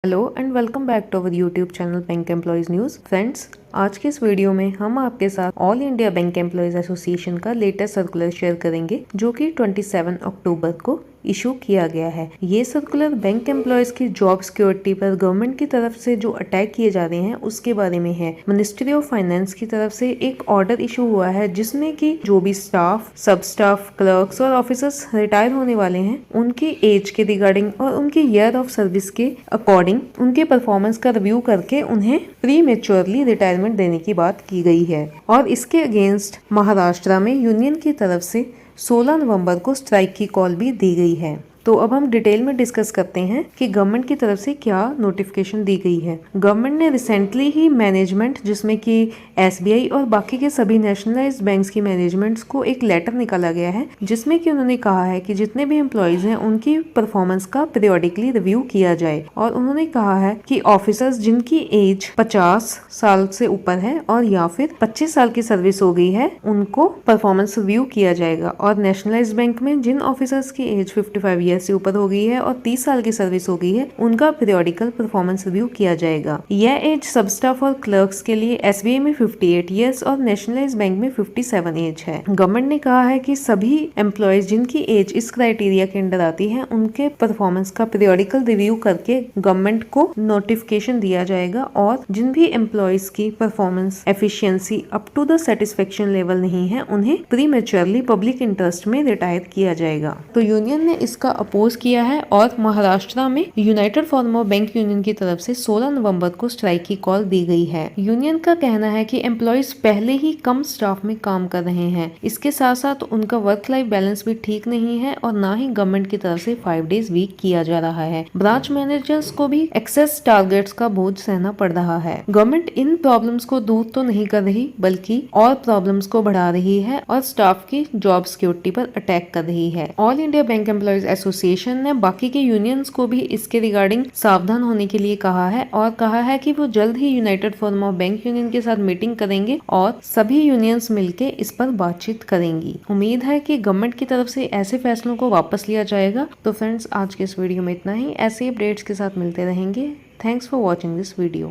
Hello and welcome back to our YouTube channel bank employees news. Friends, आज के इस video में हम आपके साथ all India bank employees association का लेटेस्ट सर्कुलर शेयर करेंगे जो कि 27 अक्टूबर को इशू किया गया है। ये सर्कुलर बैंक एम्प्लॉयज़ की जॉब सिक्योरिटी पर गवर्नमेंट की तरफ से जो अटैक किए जा रहे हैं उसके बारे में है। मिनिस्ट्री ऑफ फाइनेंस की तरफ से एक ऑर्डर इशू हुआ है जिसमें कि जो भी स्टाफ, सब स्टाफ, क्लर्क्स और ऑफिसर्स रिटायर होने वाले हैं उनकी एज के रिगार्डिंग और उनके ईयर ऑफ सर्विस के अकॉर्डिंग उनके परफॉर्मेंस का रिव्यू करके उन्हें प्री मेच्योरली रिटायरमेंट देने की बात की गई है। और इसके अगेंस्ट महाराष्ट्र में यूनियन की तरफ से 16 नवंबर को स्ट्राइक की कॉल भी दी गई है। तो अब हम डिटेल में डिस्कस करते हैं कि गवर्नमेंट की तरफ से क्या नोटिफिकेशन दी गई है। गवर्नमेंट ने रिसेंटली ही मैनेजमेंट जिसमें कि एसबीआई और बाकी के सभी नेशनलाइज्ड बैंक्स की मैनेजमेंट्स को एक लेटर निकाला गया है जिसमें कि उन्होंने कहा है कि जितने भी एम्प्लॉयज हैं उनकी परफॉर्मेंस का पीरियोडिकली रिव्यू किया जाए। और उन्होंने कहा है कि ऑफिसर्स जिनकी एज 50 साल से ऊपर है और या फिर 25 साल की सर्विस हो गई है उनको परफॉर्मेंस रिव्यू किया जाएगा। और नेशनलाइज्ड बैंक में जिन ऑफिसर्स की एज 55 ईयर से ऊपर हो गई है और 30 साल की सर्विस हो गई है उनका पीरियोडिकल परफॉर्मेंस रिव्यू किया जाएगा। यह एज सब स्टाफ और क्लर्क्स के लिए एसबीआई में 58 ईयर्स और नेशनलाइज्ड बैंक में 57 एज है। गवर्नमेंट ने कहा है कि सभी एम्प्लॉयज जिनकी एज इस क्राइटेरिया के अंडर आती है उनके परफॉर्मेंस का पीरियोडिकल रिव्यू करके गवर्नमेंट को नोटिफिकेशन दिया जाएगा। और जिन भी एम्प्लॉयज की performance efficiency up to the satisfaction level नहीं है उन्हें प्री मेच्योरली पब्लिक इंटरेस्ट में रिटायर किया जाएगा। तो यूनियन ने इसका अपोज किया है और महाराष्ट्र में यूनाइटेड फार्मर बैंक यूनियन की तरफ से 16 नवंबर को स्ट्राइक की कॉल दी गई है। यूनियन का कहना है कि एम्प्लॉयज पहले ही कम स्टाफ में काम कर रहे हैं, इसके साथ साथ उनका वर्क लाइफ बैलेंस भी ठीक नहीं है और ना ही गवर्नमेंट की तरफ से 5 डेज वीक किया जा रहा है। ब्रांच मैनेजर्स को भी एक्सेस टारगेट्स का बोझ सहना पड़ रहा है। गवर्नमेंट इन प्रॉब्लम्स को दूर तो नहीं कर रही बल्कि और प्रॉब्लम्स को बढ़ा रही है और स्टाफ की जॉब सिक्योरिटी पर अटैक कर रही है। All India bank employees association ने बाकी के यूनियंस को भी इसके रिगार्डिंग सावधान होने के लिए कहा है और कहा है कि वो जल्द ही United Forum of Bank Union के साथ मीटिंग करेंगे और सभी यूनियंस मिलके इस पर बातचीत करेंगी। उम्मीद है कि गवर्नमेंट की तरफ से ऐसे फैसलों को वापस लिया जाएगा। तो फ्रेंड्स, आज के इस वीडियो में इतना ही। ऐसे अपडेट्स के साथ मिलते रहेंगे। Thanks for watching this video.